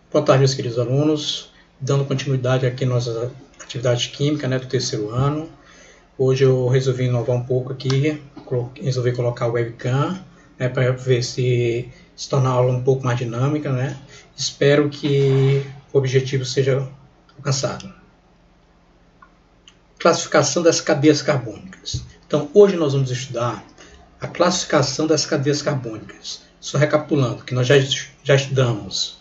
Boa tarde, meus queridos alunos. Dando continuidade aqui à nossa atividade química, do terceiro ano. Hoje eu resolvi inovar um pouco aqui, resolvi colocar o webcam, para ver se torna a aula um pouco mais dinâmica, Espero que o objetivo seja alcançado. Classificação das cadeias carbônicas. Então, hoje nós vamos estudar a classificação das cadeias carbônicas. Só recapitulando que nós já estudamos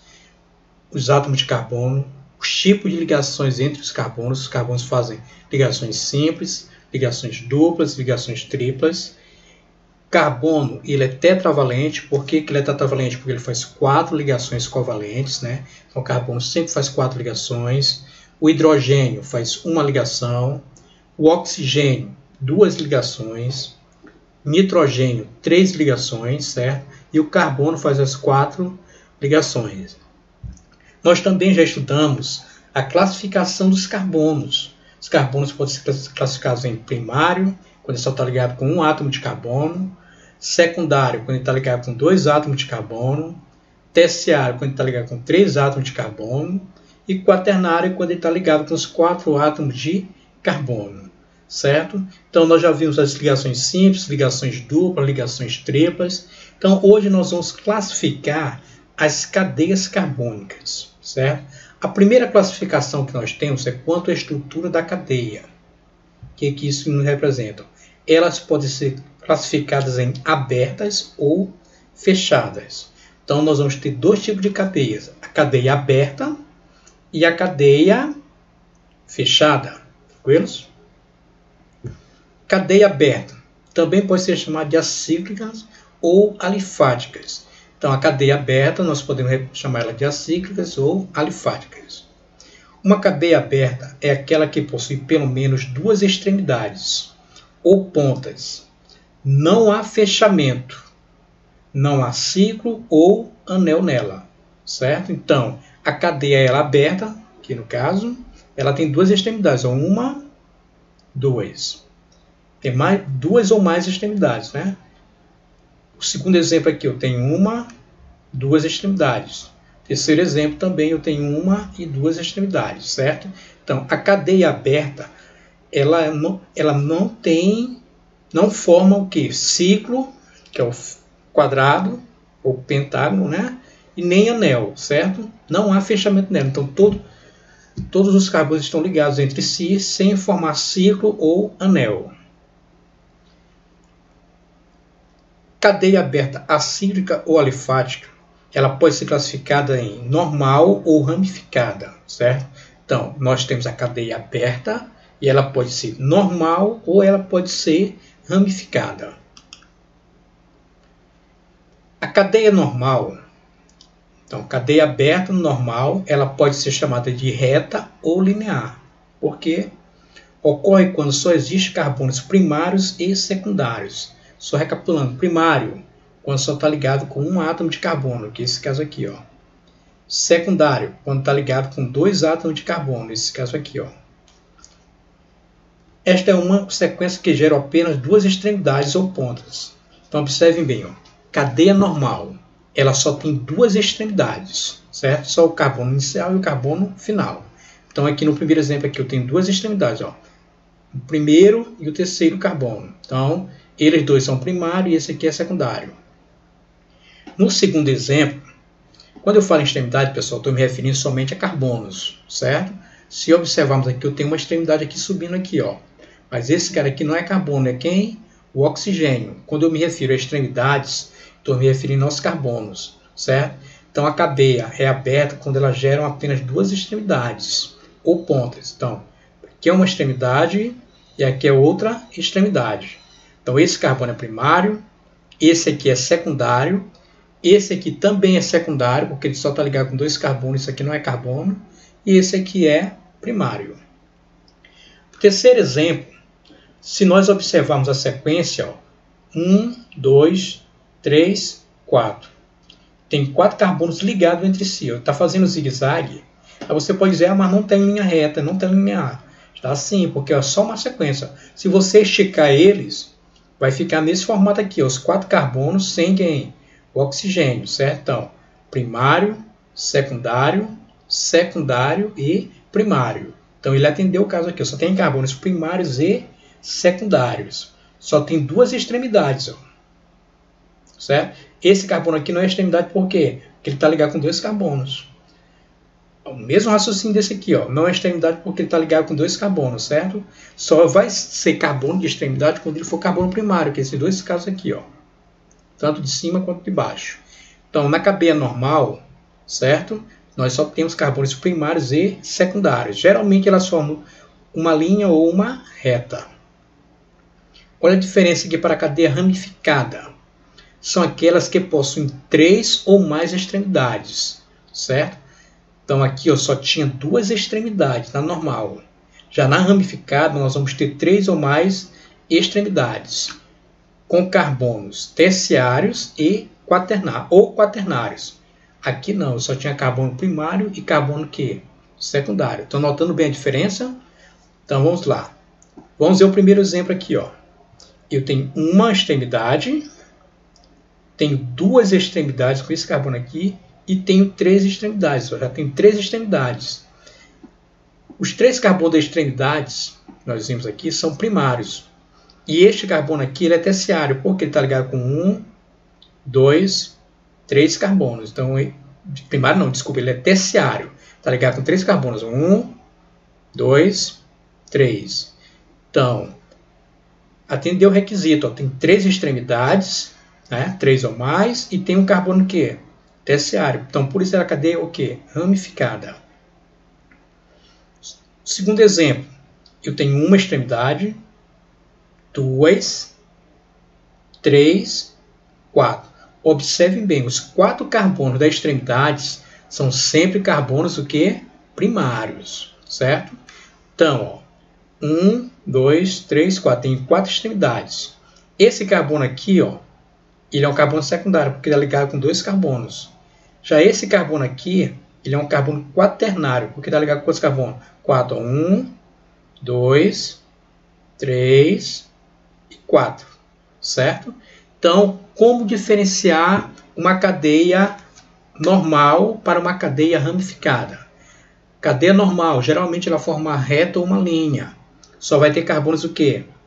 os átomos de carbono, os tipos de ligações entre os carbonos fazem ligações simples, ligações duplas, ligações triplas. Carbono, ele é tetravalente. Por que ele é tetravalente? Porque ele faz 4 ligações covalentes, Então, o carbono sempre faz 4 ligações. O hidrogênio faz uma ligação. O oxigênio, 2 ligações. Nitrogênio, 3 ligações, certo? E o carbono faz as 4 ligações. Nós também já estudamos a classificação dos carbonos. Os carbonos podem ser classificados em primário, quando ele só está ligado com um átomo de carbono. Secundário, quando ele está ligado com 2 átomos de carbono. Terciário, quando ele está ligado com 3 átomos de carbono. E quaternário, quando ele está ligado com os 4 átomos de carbono. Certo? Então, nós já vimos as ligações simples, ligações duplas, ligações triplas. Então, hoje nós vamos classificar as cadeias carbônicas, certo? A primeira classificação que nós temos é quanto à estrutura da cadeia. O que isso nos representa? Elas podem ser classificadas em abertas ou fechadas. Então, nós vamos ter 2 tipos de cadeias. A cadeia aberta e a cadeia fechada. Tranquilos? Cadeia aberta também pode ser chamada de acíclicas ou alifáticas. Então, a cadeia aberta, nós podemos chamar ela de acíclicas ou alifáticas. Uma cadeia aberta é aquela que possui pelo menos 2 extremidades ou pontas. Não há fechamento, não há ciclo ou anel nela, certo? Então, a cadeia ela aberta, aqui no caso, ela tem 2 extremidades, 1, 2. Tem 2 ou mais extremidades, O segundo exemplo aqui, eu tenho 1, 2 extremidades. Terceiro exemplo também, eu tenho 1 e 2 extremidades, certo? Então, a cadeia aberta, ela não forma o que? Ciclo, que é o quadrado, ou pentágono, E nem anel, certo? Não há fechamento nela. Então, todos os carbonos estão ligados entre si, sem formar ciclo ou anel. Cadeia aberta acíclica ou alifática, ela pode ser classificada em normal ou ramificada, certo? Então, nós temos a cadeia aberta e ela pode ser normal ou ela pode ser ramificada. A cadeia normal, então, cadeia aberta normal, ela pode ser chamada de reta ou linear, porque ocorre quando só existem carbonos primários e secundários. Só recapitulando, primário, quando só está ligado com um átomo de carbono, que é esse caso aqui, Secundário, quando está ligado com 2 átomos de carbono, esse caso aqui, Esta é uma sequência que gera apenas 2 extremidades ou pontas. Então, observem bem, Cadeia normal, ela só tem 2 extremidades, certo? Só o carbono inicial e o carbono final. Então, aqui no primeiro exemplo aqui, eu tenho 2 extremidades, O primeiro e o terceiro carbono. Então, eles 2 são primário e esse aqui é secundário. No segundo exemplo, quando eu falo em extremidade, pessoal, estou me referindo somente a carbonos, certo? Se observarmos aqui, eu tenho uma extremidade aqui subindo aqui, Mas esse cara aqui não é carbono, é quem? O oxigênio. Quando eu me refiro a extremidades, estou me referindo aos carbonos, certo? Então, a cadeia é aberta quando elas geram apenas 2 extremidades ou pontas. Então, aqui é uma extremidade e aqui é outra extremidade. Então, esse carbono é primário, esse aqui é secundário, esse aqui também é secundário, porque ele só está ligado com 2 carbonos, isso aqui não é carbono, e esse aqui é primário. Terceiro exemplo, se nós observarmos a sequência, 1, 2, 3, 4. Tem 4 carbonos ligados entre si, está fazendo zigue-zague. Aí você pode dizer, mas não tem linha reta, não tem linear. Está assim, porque é só uma sequência. Se você esticar eles, vai ficar nesse formato aqui, os 4 carbonos sem quem? O oxigênio, certo? Então, primário, secundário, secundário e primário. Então ele atendeu o caso aqui, só tem carbonos primários e secundários. Só tem duas extremidades, ó. Certo? Esse carbono aqui não é extremidade por quê? Porque ele está ligado com dois carbonos. O mesmo raciocínio desse aqui, ó, não é extremidade porque ele está ligado com dois carbonos, certo? Só vai ser carbono de extremidade quando ele for carbono primário, que é esses dois casos aqui, ó, tanto de cima quanto de baixo. Então, na cadeia normal, certo? Nós só temos carbonos primários e secundários. Geralmente elas formam uma linha ou uma reta. Olha a diferença aqui para a cadeia ramificada. São aquelas que possuem 3 ou mais extremidades, certo? Então aqui eu só tinha duas extremidades na normal. Já na ramificada nós vamos ter 3 ou mais extremidades, com carbonos terciários e quaternários. Aqui não, eu só tinha carbono primário e carbono secundário. Estão notando bem a diferença? Então vamos lá. Vamos ver o primeiro exemplo aqui, ó. Eu tenho uma extremidade, tenho duas extremidades com esse carbono aqui e tenho 3 extremidades. Eu já tenho 3 extremidades. Os 3 carbonos das extremidades, nós vimos aqui, são primários. E este carbono aqui ele é terciário, porque ele está ligado com 1, 2, 3 carbonos. Então, primário não, desculpa, ele é terciário. Está ligado com 3 carbonos. 1, 2, 3. Então, atendeu o requisito. Ó, tem 3 extremidades, né, 3 ou mais, e tem um carbono terciário. Então, por isso é a cadeia ramificada. Segundo exemplo, eu tenho uma extremidade, 2, 3, 4. Observem bem, os 4 carbonos das extremidades são sempre carbonos primários, certo? Então, ó, 1, 2, 3, 4. Tem 4 extremidades. Esse carbono aqui, ó, ele é um carbono secundário, porque ele é ligado com 2 carbonos. Já esse carbono aqui, ele é um carbono quaternário, porque está ligado com quantos carbonos? 4. 1, 2, 3 e 4. Certo? Então, como diferenciar uma cadeia normal para uma cadeia ramificada? Cadeia normal, geralmente ela forma uma reta ou uma linha. Só vai ter carbonos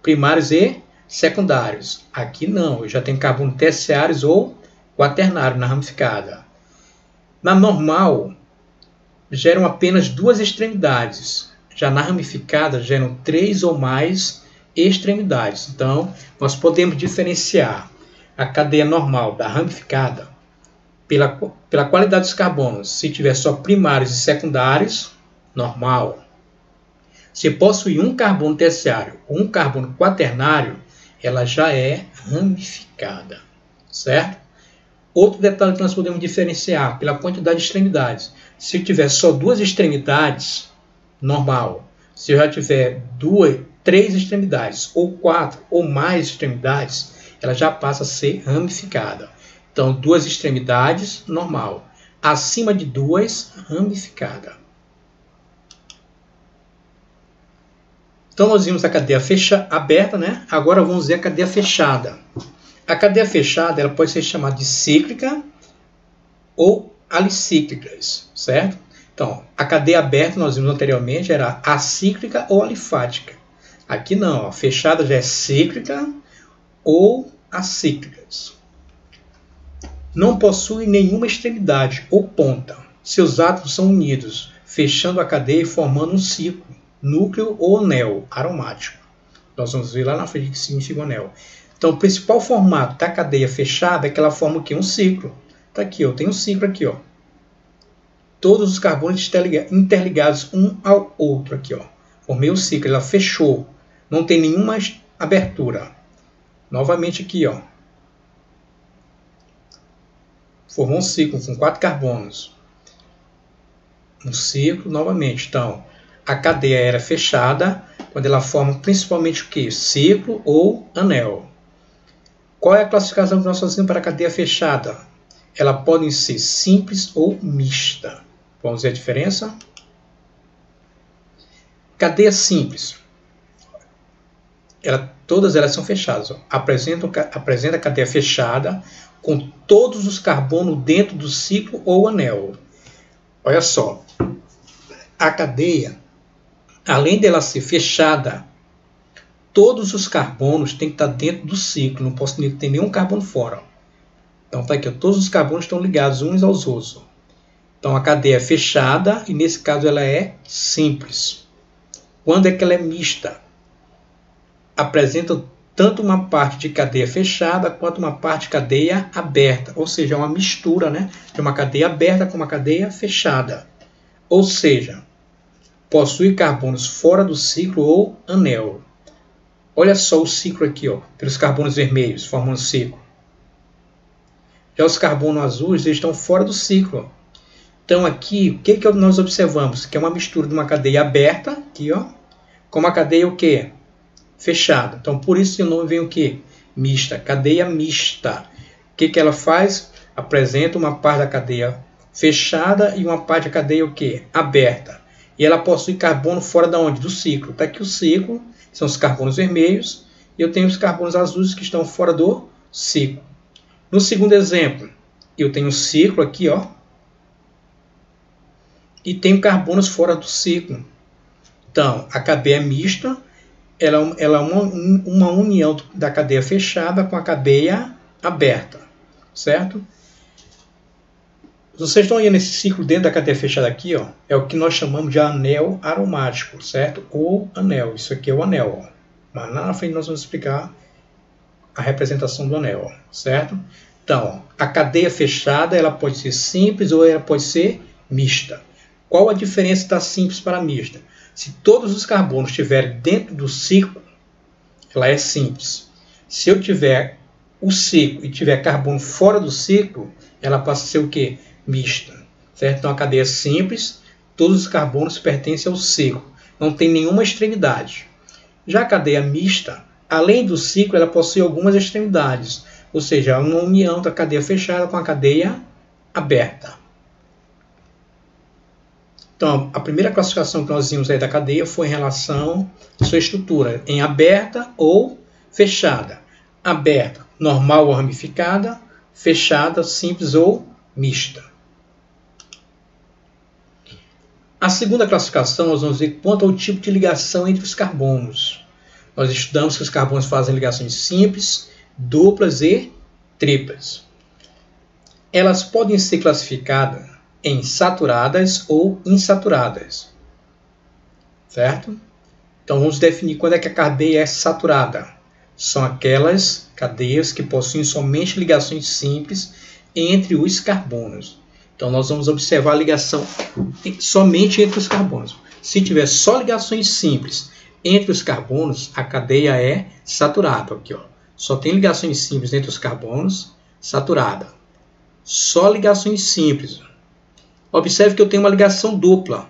primários e secundários. Aqui não, eu já tenho carbonos terciários ou quaternários na ramificada. Na normal, geram apenas 2 extremidades. Já na ramificada, geram 3 ou mais extremidades. Então, nós podemos diferenciar a cadeia normal da ramificada pela qualidade dos carbonos. Se tiver só primários e secundários, normal. Se possui um carbono terciário ou um carbono quaternário, ela já é ramificada. Certo? Outro detalhe que nós podemos diferenciar pela quantidade de extremidades. Se tiver só 2 extremidades, normal. Se eu já tiver 3 extremidades ou 4 ou mais extremidades, ela já passa a ser ramificada. Então, 2 extremidades, normal. Acima de 2, ramificada. Então, nós vimos a cadeia aberta, né? Agora vamos ver a cadeia fechada. A cadeia fechada ela pode ser chamada de cíclica ou alicíclicas, certo? Então, a cadeia aberta, nós vimos anteriormente, era acíclica ou alifática. Aqui não, a fechada já é cíclica ou acíclicas. Não possui nenhuma extremidade ou ponta. Seus átomos são unidos, fechando a cadeia e formando um ciclo, núcleo ou anel aromático. Nós vamos ver lá na frente o que significa o anel. Então, o principal formato da cadeia fechada é que ela forma um ciclo. Está aqui, ó, tem um ciclo aqui, ó. Todos os carbonos estão interligados um ao outro aqui, ó. Formei um ciclo, ela fechou. Não tem nenhuma abertura. Novamente aqui, ó. Formou um ciclo com 4 carbonos. Um ciclo novamente. Então, a cadeia era fechada quando ela forma principalmente o ciclo ou anel. Qual é a classificação que nós fazemos para a cadeia fechada? Ela pode ser simples ou mista. Vamos ver a diferença? Cadeia simples. Todas elas são fechadas. Ó. Apresenta a cadeia fechada com todos os carbonos dentro do ciclo ou anel. Olha só, a cadeia, além dela ser fechada, todos os carbonos têm que estar dentro do ciclo, não posso ter nenhum carbono fora. Então tá aqui, ó, todos os carbonos estão ligados uns aos outros. Então a cadeia é fechada e nesse caso ela é simples. Quando é que ela é mista? Apresenta tanto uma parte de cadeia fechada quanto uma parte de cadeia aberta, ou seja, uma mistura, né, de uma cadeia aberta com uma cadeia fechada. Ou seja, possui carbonos fora do ciclo ou anel. Olha só o ciclo aqui, ó, pelos carbonos vermelhos formando ciclo. Já os carbonos azuis eles estão fora do ciclo. Então aqui, o que nós observamos? Que é uma mistura de uma cadeia aberta, aqui, ó, com uma cadeia o quê? Fechada. Então por isso o nome vem o quê? Mista, cadeia mista. O que ela faz? Apresenta uma parte da cadeia fechada e uma parte da cadeia o quê? Aberta. E ela possui carbono fora da onde? Do ciclo. Está aqui o ciclo, são os carbonos vermelhos, e eu tenho os carbonos azuis que estão fora do ciclo. No segundo exemplo, eu tenho o ciclo aqui, ó, e tenho carbonos fora do ciclo. Então, a cadeia mista, ela é uma união da cadeia fechada com a cadeia aberta, certo? Vocês estão aí nesse ciclo dentro da cadeia fechada aqui, ó, é o que nós chamamos de anel aromático, certo? Ou anel, isso aqui é o anel, ó. Mas lá na frente nós vamos explicar a representação do anel, ó, certo? Então, ó, a cadeia fechada ela pode ser simples ou ela pode ser mista. Qual a diferença da simples para a mista? Se todos os carbonos estiverem dentro do ciclo, ela é simples. Se eu tiver o ciclo e tiver carbono fora do ciclo, ela passa a ser o quê? Mista. Certo? Então a cadeia é simples, todos os carbonos pertencem ao ciclo. Não tem nenhuma extremidade. Já a cadeia mista, além do ciclo, ela possui algumas extremidades. Ou seja, uma união da cadeia fechada com a cadeia aberta. Então, a primeira classificação que nós vimos aí da cadeia foi em relação à sua estrutura, em aberta ou fechada. Aberta, normal ou ramificada, fechada, simples ou mista. A segunda classificação, nós vamos ver quanto ao tipo de ligação entre os carbonos. Nós estudamos que os carbonos fazem ligações simples, duplas e triplas. Elas podem ser classificadas em saturadas ou insaturadas, certo? Então vamos definir quando é que a cadeia é saturada. São aquelas cadeias que possuem somente ligações simples entre os carbonos. Então nós vamos observar a ligação somente entre os carbonos. Se tiver só ligações simples entre os carbonos, a cadeia é saturada. Aqui, ó. Só tem ligações simples entre os carbonos, saturada. Só ligações simples. Observe que eu tenho uma ligação dupla,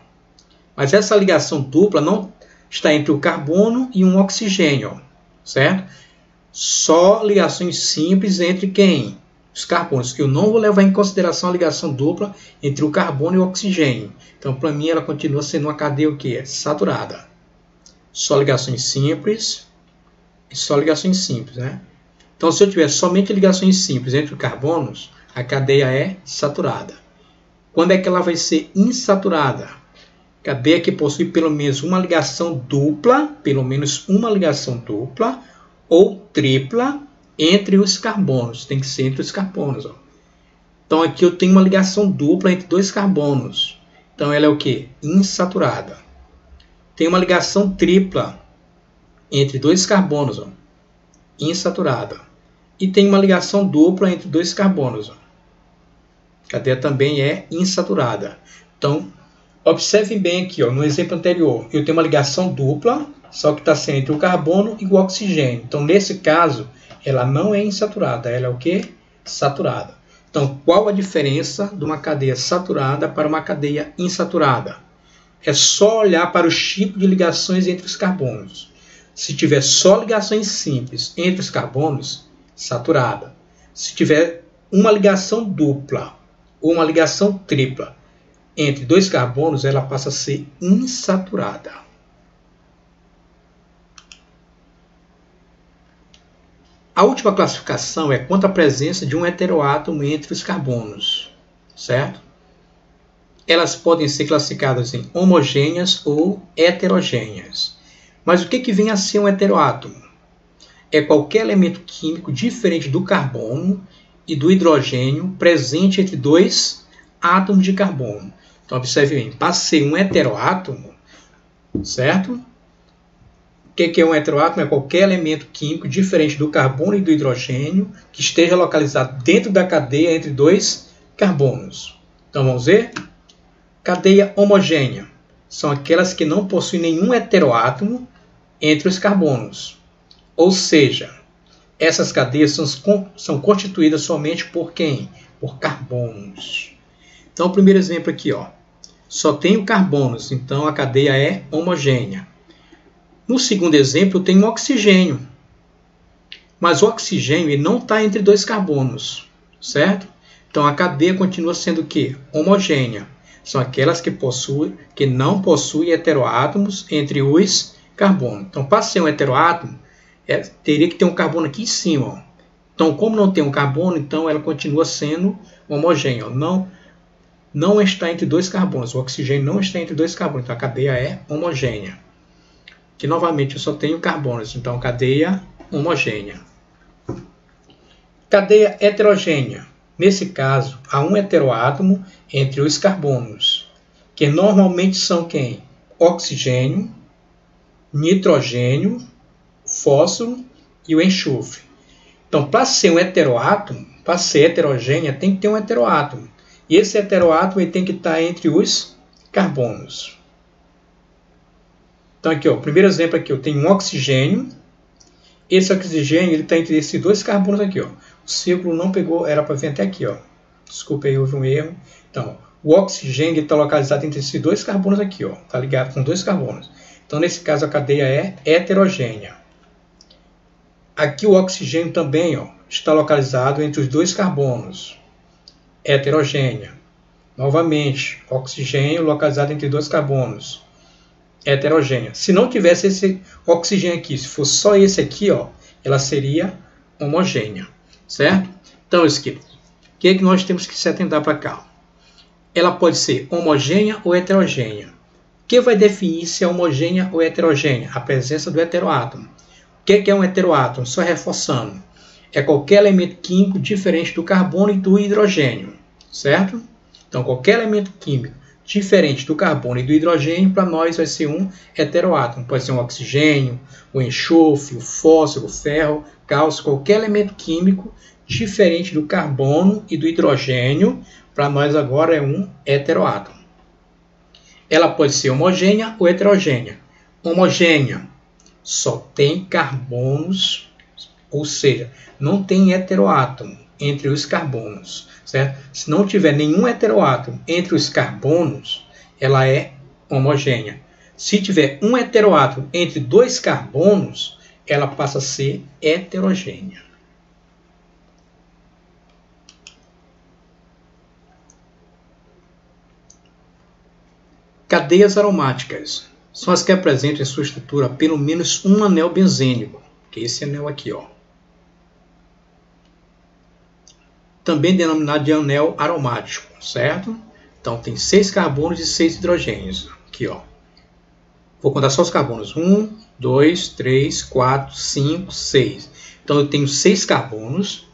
mas essa ligação dupla não está entre o carbono e um oxigênio, certo? Só ligações simples entre quem? Os carbonos. Eu não vou levar em consideração a ligação dupla entre o carbono e o oxigênio. Então, para mim, ela continua sendo uma cadeia o quê? Saturada. Só ligações simples e só ligações simples, né? Então, se eu tiver somente ligações simples entre os carbonos, a cadeia é saturada. Quando é que ela vai ser insaturada? Cadeia que possui pelo menos uma ligação dupla, ou tripla entre os carbonos. Tem que ser entre os carbonos. Ó. Então aqui eu tenho uma ligação dupla entre dois carbonos. Então ela é o quê? Insaturada. Tem uma ligação tripla entre dois carbonos. Ó. Insaturada. E tem uma ligação dupla entre dois carbonos. Ó. A cadeia também é insaturada. Então, observem bem aqui, ó, no exemplo anterior, eu tenho uma ligação dupla, só que está sendo entre o carbono e o oxigênio. Então, nesse caso, ela não é insaturada, ela é o quê? Saturada. Então, qual a diferença de uma cadeia saturada para uma cadeia insaturada? É só olhar para os tipos de ligações entre os carbonos. Se tiver só ligações simples entre os carbonos, saturada. Se tiver uma ligação dupla ou uma ligação tripla entre dois carbonos, ela passa a ser insaturada. A última classificação é quanto à presença de um heteroátomo entre os carbonos, certo? elas podem ser classificadas em homogêneas ou heterogêneas. Mas o que vem a ser um heteroátomo? É qualquer elemento químico diferente do carbono e do hidrogênio presente entre dois átomos de carbono. Então, observe bem, para ser um heteroátomo, certo? O que é um heteroátomo? É qualquer elemento químico diferente do carbono e do hidrogênio que esteja localizado dentro da cadeia entre dois carbonos. Então, vamos ver? Cadeia homogênea são aquelas que não possuem nenhum heteroátomo entre os carbonos. Ou seja, essas cadeias são constituídas somente por quem? Por carbonos. Então, o primeiro exemplo aqui, ó, só tenho carbonos, então a cadeia é homogênea. No segundo exemplo, eu tenho oxigênio. Mas o oxigênio ele não está entre dois carbonos, certo? Então, a cadeia continua sendo o quê? Homogênea. São aquelas que não possuem heteroátomos entre os carbonos. Então, para ser um heteroátomo, teria que ter um carbono aqui em cima. Ó. Então, como não tem um carbono, então ela continua sendo homogênea. Ó. Não está entre dois carbonos. O oxigênio não está entre dois carbonos. Então, a cadeia é homogênea. Aqui, novamente, eu só tenho carbonos. Então, cadeia homogênea. Cadeia heterogênea. Nesse caso, há um heteroátomo entre os carbonos, que normalmente são quem? Oxigênio, nitrogênio, fósforo e o enxofre. Então, para ser um heteroátomo, para ser heterogênea, tem que ter um heteroátomo. E esse heteroátomo ele tem que estar entre os carbonos. Então, aqui, ó, o primeiro exemplo aqui, eu tenho um oxigênio. Esse oxigênio está entre esses dois carbonos aqui. Ó. O círculo não pegou, era para vir até aqui. Ó. Desculpa aí, houve um erro. Então, o oxigênio está localizado entre esses dois carbonos aqui. Está ligado com dois carbonos. Então, nesse caso, a cadeia é heterogênea. Aqui o oxigênio também ó, está localizado entre os dois carbonos. Heterogênea. Novamente, oxigênio localizado entre dois carbonos. Heterogênea. Se não tivesse esse oxigênio aqui, se fosse só esse aqui, ó, ela seria homogênea. Certo? Então, esquerda. O que é que nós temos que se atentar para cá? Ela pode ser homogênea ou heterogênea. O que vai definir se é homogênea ou heterogênea? A presença do heteroátomo. O que é um heteroátomo? Só reforçando. É qualquer elemento químico diferente do carbono e do hidrogênio. Certo? Então, qualquer elemento químico diferente do carbono e do hidrogênio, para nós vai ser um heteroátomo. Pode ser um oxigênio, o enxofre, o fósforo, o ferro, cálcio, qualquer elemento químico diferente do carbono e do hidrogênio, para nós agora é um heteroátomo. Ela pode ser homogênea ou heterogênea. Homogênea só tem carbonos, ou seja, não tem heteroátomo entre os carbonos. Certo? Se não tiver nenhum heteroátomo entre os carbonos, ela é homogênea. Se tiver um heteroátomo entre dois carbonos, ela passa a ser heterogênea. Cadeias aromáticas são as que apresentam em sua estrutura pelo menos um anel benzênico, que é esse anel aqui, ó. Também denominado de anel aromático, certo? Então, tem 6 carbonos e 6 hidrogênios. Aqui, ó. Vou contar só os carbonos. 1, 2, 3, 4, 5, 6. Então, eu tenho 6 carbonos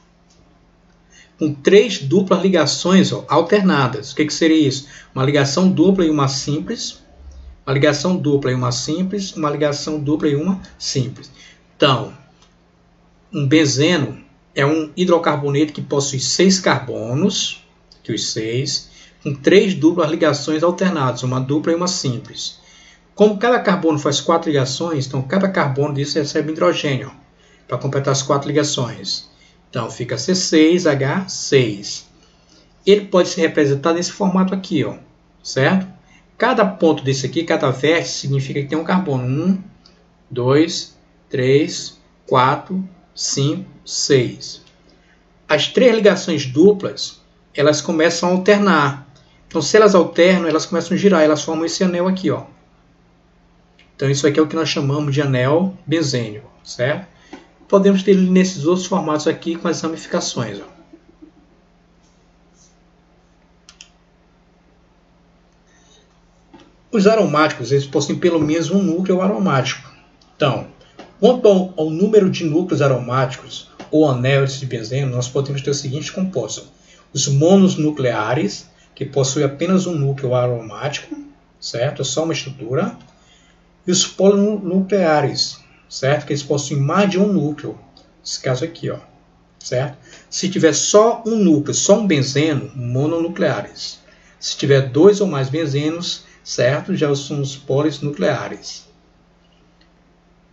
com 3 duplas ligações ó, alternadas. O que seria isso? Uma ligação dupla e uma simples. Uma ligação dupla e uma simples. Uma ligação dupla e uma simples. Então, um benzeno é um hidrocarboneto que possui 6 carbonos, que os 6, com 3 duplas ligações alternadas, uma dupla e uma simples. Como cada carbono faz 4 ligações, então cada carbono disso recebe hidrogênio, para completar as 4 ligações. Então fica C6H6. Ele pode ser representado nesse formato aqui, ó, certo? Cada ponto desse aqui, cada vértice, significa que tem um carbono. 1, 2, 3, 4, 5, 6. As 3 ligações duplas, elas começam a alternar. Então, se elas alternam, elas começam a girar, elas formam esse anel aqui, ó. Então, isso aqui é o que nós chamamos de anel benzênico, certo? Podemos ter ele nesses outros formatos aqui com as ramificações, ó. Os aromáticos, eles possuem pelo menos um núcleo aromático. Então, quanto ao número de núcleos aromáticos ou anéis de benzeno, nós podemos ter o seguinte composto: os mononucleares, que possuem apenas um núcleo aromático, certo? É só uma estrutura. E os polinucleares, certo? Que eles possuem mais de um núcleo. Nesse caso aqui, ó, certo? Se tiver só um núcleo, só um benzeno, mononucleares. Se tiver dois ou mais benzenos, certo? Já são os polinucleares.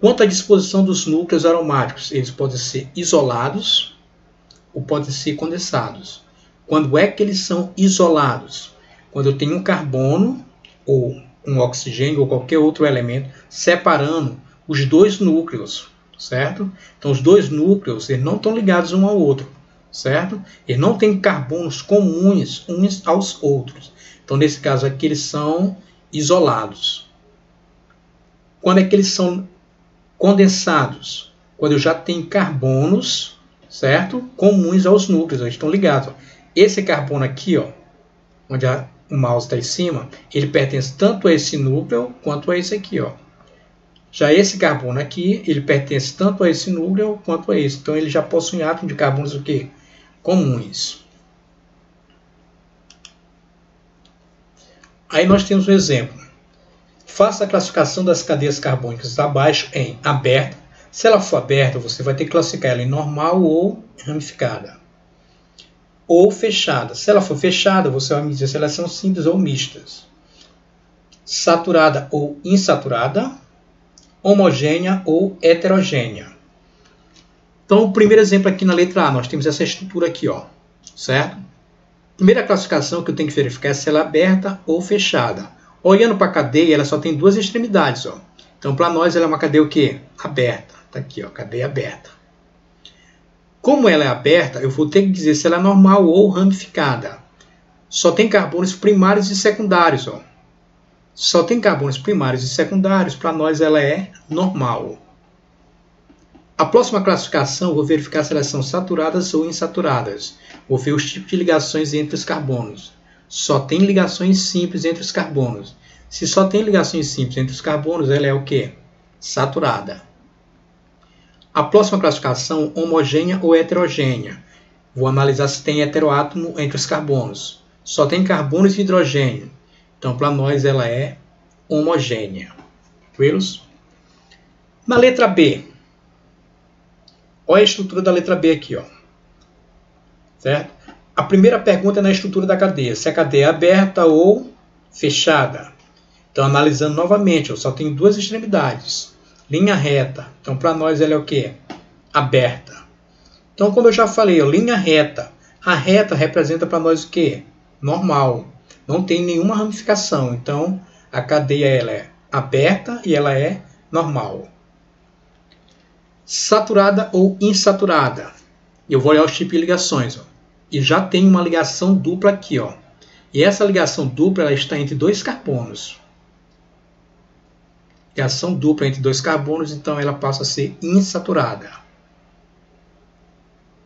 Quanto à disposição dos núcleos aromáticos, eles podem ser isolados ou podem ser condensados. Quando é que eles são isolados? Quando eu tenho um carbono ou um oxigênio ou qualquer outro elemento separando os dois núcleos, certo? Então, os dois núcleos eles não estão ligados um ao outro, certo? Eles não têm carbonos comuns uns aos outros. Então, nesse caso aqui, eles são isolados. Quando é que eles são condensados? Quando eu já tenho carbonos, certo? Comuns aos núcleos, eles estão ligados. Ó. Esse carbono aqui, ó, onde o mouse está em cima, ele pertence tanto a esse núcleo quanto a esse aqui, ó. Já esse carbono aqui, ele pertence tanto a esse núcleo quanto a esse. Então, ele já possui átomos de carbonos o quê? Comuns. Aí nós temos um exemplo. Faça a classificação das cadeias carbônicas abaixo em aberta. Se ela for aberta, você vai ter que classificar ela em normal ou ramificada. Ou fechada. Se ela for fechada, você vai me dizer se elas são simples ou mistas. Saturada ou insaturada. Homogênea ou heterogênea. Então, o primeiro exemplo aqui na letra A, nós temos essa estrutura aqui, ó, certo? Primeira classificação que eu tenho que verificar é se ela é aberta ou fechada. Olhando para a cadeia, ela só tem duas extremidades, ó. Então, para nós, ela é uma cadeia o quê? Aberta. Está aqui, ó, cadeia aberta. Como ela é aberta, eu vou ter que dizer se ela é normal ou ramificada. Só tem carbonos primários e secundários, ó. Só tem carbonos primários e secundários, para nós ela é normal. A próxima classificação, eu vou verificar se elas são saturadas ou insaturadas. Vou ver os tipos de ligações entre os carbonos. Só tem ligações simples entre os carbonos. Se só tem ligações simples entre os carbonos, ela é o quê? Saturada. A próxima classificação, homogênea ou heterogênea. Vou analisar se tem heteroátomo entre os carbonos. Só tem carbonos e hidrogênio. Então, para nós, ela é homogênea. Tranquilos? Na letra B. Olha a estrutura da letra B aqui, ó. Certo? A primeira pergunta é na estrutura da cadeia. Se a cadeia é aberta ou fechada. Então, analisando novamente, ó, só tem duas extremidades. Linha reta. Então, para nós, ela é o quê? Aberta. Então, como eu já falei, ó, linha reta. A reta representa para nós o quê? Normal. Não tem nenhuma ramificação, então a cadeia ela é aberta e ela é normal. Saturada ou insaturada. Eu vou olhar os tipos de ligações. Ó. E já tem uma ligação dupla aqui. Ó. E essa ligação dupla ela está entre dois carbonos. Ligação dupla entre dois carbonos, então ela passa a ser insaturada.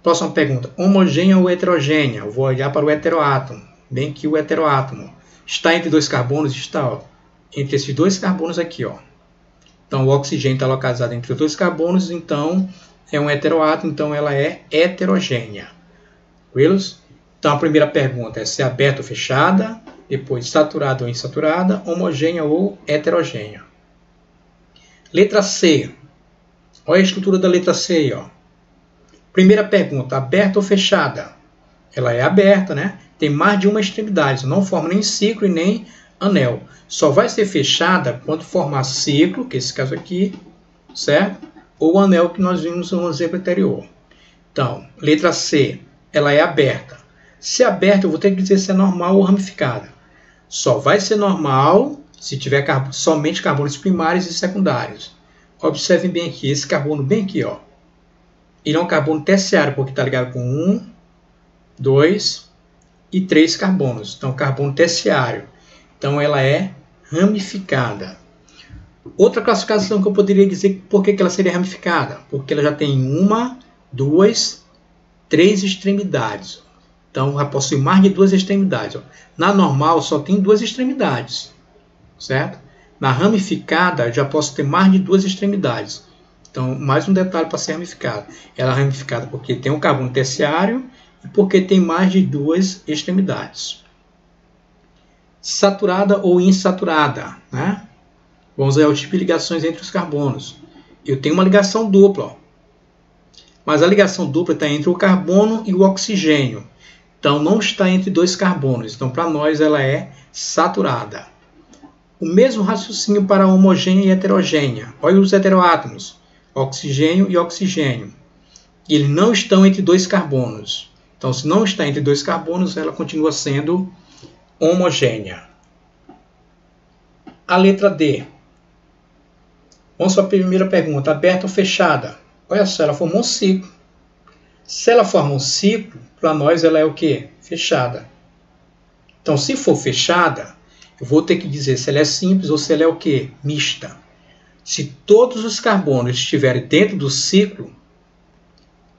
Próxima pergunta. Homogênea ou heterogênea? Eu vou olhar para o heteroátomo. Bem que o heteroátomo está entre dois carbonos, está ó, entre esses dois carbonos aqui. Ó. Então, o oxigênio está localizado entre os dois carbonos, então é um heteroátomo, então ela é heterogênea. Tranquilos? Então, a primeira pergunta é se é aberta ou fechada, depois saturada ou insaturada, homogênea ou heterogênea. Letra C. Olha a estrutura da letra C aí, ó. Primeira pergunta, aberta ou fechada? Ela é aberta, né? Tem mais de uma extremidade, não forma nem ciclo e nem anel. Só vai ser fechada quando formar ciclo, que é esse caso aqui, certo? Ou anel que nós vimos no exemplo anterior. Então, letra C, ela é aberta. Se é aberta, eu vou ter que dizer se é normal ou ramificada. Só vai ser normal se tiver somente carbonos primários e secundários. Observem bem aqui, esse carbono bem aqui, ó. Ele é um carbono terciário, porque está ligado com 1, 2 e 3 carbonos. Então, carbono terciário. Então, ela é ramificada. Outra classificação que eu poderia dizer por que ela seria ramificada. Porque ela já tem 1, 2, 3 extremidades. Então, ela possui mais de 2 extremidades. Na normal, só tem 2 extremidades. certo? Na ramificada, eu já posso ter mais de 2 extremidades. Então, mais um detalhe para ser ramificada. Ela é ramificada porque tem um carbono terciário e porque tem mais de 2 extremidades. Saturada ou insaturada, né? Vamos ver o tipo de ligações entre os carbonos. Eu tenho uma ligação dupla, ó. Mas a ligação dupla está entre o carbono e o oxigênio. Então, não está entre 2 carbonos. Então, para nós, ela é saturada. O mesmo raciocínio para a homogênea e heterogênea. Olha os heteroátomos, oxigênio e oxigênio. Eles não estão entre 2 carbonos. Então, se não está entre 2 carbonos, ela continua sendo homogênea. A letra D. Vamos para a primeira pergunta. Aberta ou fechada? Olha só, ela formou um ciclo. Se ela forma um ciclo, para nós ela é o quê? Fechada. Então, se for fechada, eu vou ter que dizer se ela é simples ou se ela é o quê? Mista. Se todos os carbonos estiverem dentro do ciclo,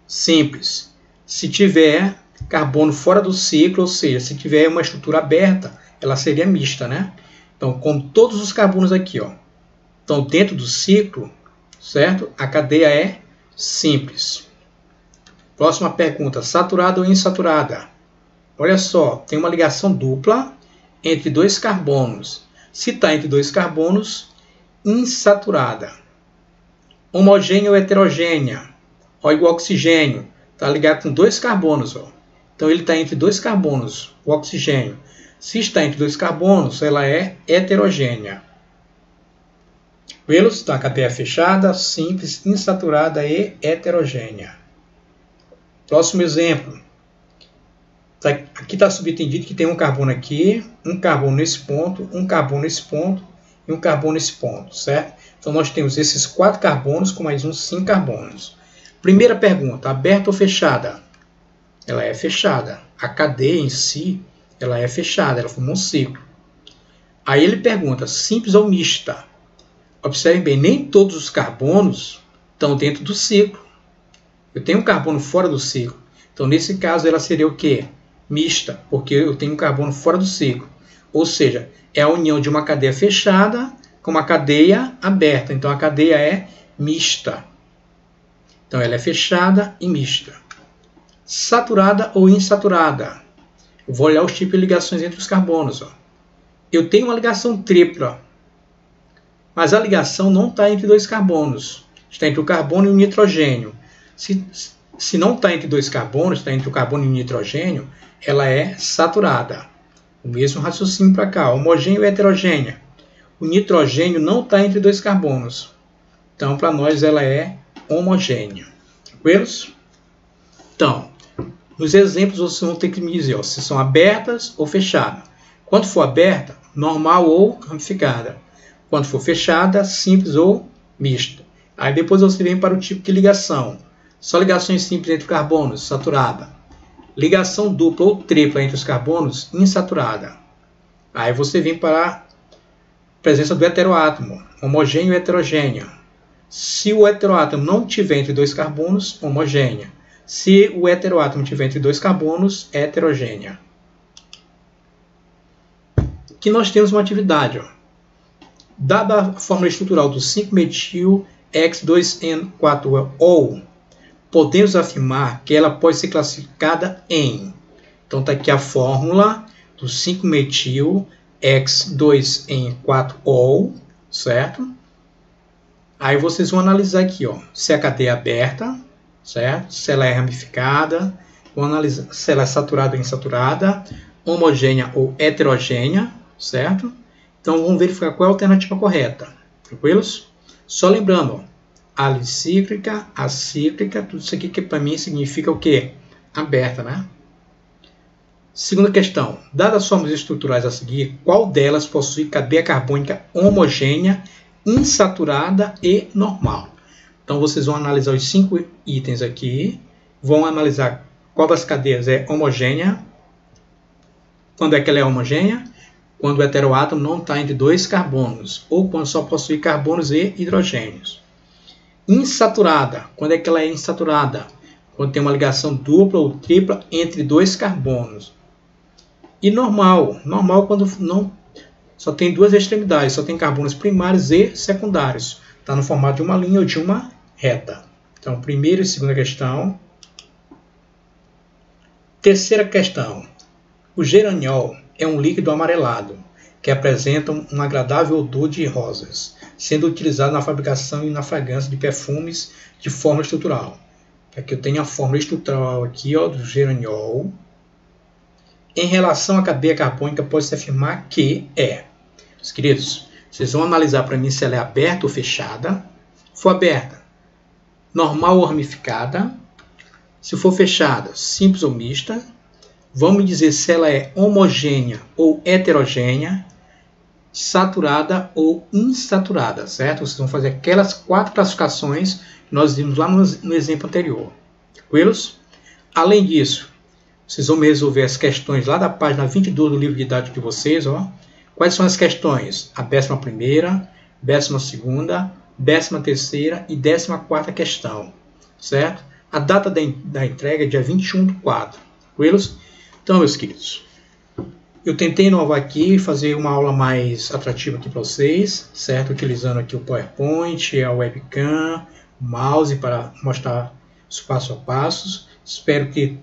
simples. Se tiver carbono fora do ciclo, ou seja, se tiver uma estrutura aberta, ela seria mista, né? Então, como todos os carbonos aqui, ó, estão dentro do ciclo, certo? A cadeia é simples. Próxima pergunta, saturada ou insaturada? Olha só, tem uma ligação dupla entre 2 carbonos. Se está entre 2 carbonos, insaturada. Homogênea ou heterogênea? Olha o oxigênio, está ligado com 2 carbonos. Ó. Então ele está entre 2 carbonos, o oxigênio. Se está entre 2 carbonos, ela é heterogênea. Vê-los? Então a cadeia fechada, simples, insaturada e heterogênea. Próximo exemplo. Aqui está subentendido que tem um carbono aqui, um carbono nesse ponto, um carbono nesse ponto e um carbono nesse ponto, certo? Então nós temos esses 4 carbonos com mais uns 5 carbonos. Primeira pergunta, aberta ou fechada? Ela é fechada. A cadeia em si, ela é fechada, ela forma um ciclo. Aí ele pergunta, simples ou mista? Observem bem, nem todos os carbonos estão dentro do ciclo. Eu tenho um carbono fora do ciclo. Então, nesse caso, ela seria o quê? Mista, porque eu tenho um carbono fora do ciclo. Ou seja, é a união de uma cadeia fechada com uma cadeia aberta. Então, a cadeia é mista. Então, ela é fechada e mista. Saturada ou insaturada? Eu vou olhar os tipos de ligações entre os carbonos. Ó. Eu tenho uma ligação tripla, mas a ligação não está entre 2 carbonos. Está entre o carbono e o nitrogênio. Se não está entre 2 carbonos, está entre o carbono e o nitrogênio, ela é saturada. O mesmo raciocínio para cá, homogêneo e heterogênea. O nitrogênio não está entre 2 carbonos. Então, para nós, ela é homogênea. Tranquilos? Então, nos exemplos, vocês vão ter que me dizer ó, se são abertas ou fechadas. Quando for aberta, normal ou ramificada. Quando for fechada, simples ou mista. Aí depois você vem para o tipo de ligação. Só ligações simples entre carbonos, saturada. Ligação dupla ou tripla entre os carbonos, insaturada. Aí você vem para a presença do heteroátomo, homogêneo e heterogênea. Se o heteroátomo não tiver entre 2 carbonos, homogênea. Se o heteroátomo tiver entre 2 carbonos, heterogênea. Aqui nós temos uma atividade. Ó. Dada a fórmula estrutural do 5-metil-X2N4-ol, podemos afirmar que ela pode ser classificada em... Então está aqui a fórmula do 5-metil-X2N4-ol, certo? Aí vocês vão analisar aqui, ó, se a cadeia é aberta, certo? Se ela é ramificada, vão analisar se ela é saturada ou insaturada, homogênea ou heterogênea, certo? Então vamos verificar qual é a alternativa correta. Tranquilos? Só lembrando, ó, alicíclica, acíclica, tudo isso aqui que para mim significa o quê? Aberta, né? Segunda questão. Dadas as fórmulas estruturais a seguir, qual delas possui cadeia carbônica homogênea, insaturada e normal? Então vocês vão analisar os 5 itens aqui, vão analisar qual das cadeias é homogênea, quando é que ela é homogênea, quando o heteroátomo não está entre 2 carbonos, ou quando só possui carbonos e hidrogênios. Insaturada, quando é que ela é insaturada? Quando tem uma ligação dupla ou tripla entre 2 carbonos. E normal, normal quando não só tem duas extremidades, só tem carbonos primários e secundários. Está no formato de uma linha ou de uma reta. Então, primeira e segunda questão. Terceira questão. O geraniol é um líquido amarelado que apresenta um agradável odor de rosas, sendo utilizado na fabricação e na fragrância de perfumes de forma estrutural. Aqui eu tenho a fórmula estrutural aqui, ó, do geraniol. Em relação à cadeia carbônica, pode-se afirmar que é, meus queridos, vocês vão analisar para mim se ela é aberta ou fechada. Se for aberta, normal ou ramificada. Se for fechada, simples ou mista. Vamos dizer se ela é homogênea ou heterogênea, saturada ou insaturada, certo? Vocês vão fazer aquelas 4 classificações que nós vimos lá no exemplo anterior. Tranquilos? Além disso, vocês vão me resolver as questões lá da página 22 do livro didático de vocês. Ó. Quais são as questões? A 11ª, 12ª, 13ª e 14ª questão, certo? A data da entrega é dia 21/4. Tranquilos? Então, meus queridos, eu tentei inovar aqui, fazer uma aula mais atrativa aqui para vocês, certo? Utilizando aqui o PowerPoint, a webcam, o mouse para mostrar os passo a passos. Espero que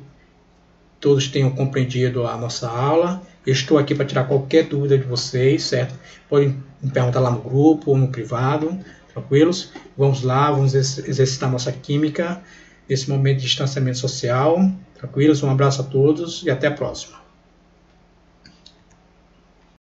todos tenham compreendido a nossa aula. Eu estou aqui para tirar qualquer dúvida de vocês, certo? Podem me perguntar lá no grupo ou no privado, tranquilos? Vamos lá, vamos exercitar nossa química nesse momento de distanciamento social. Tranquilos? Um abraço a todos e até a próxima.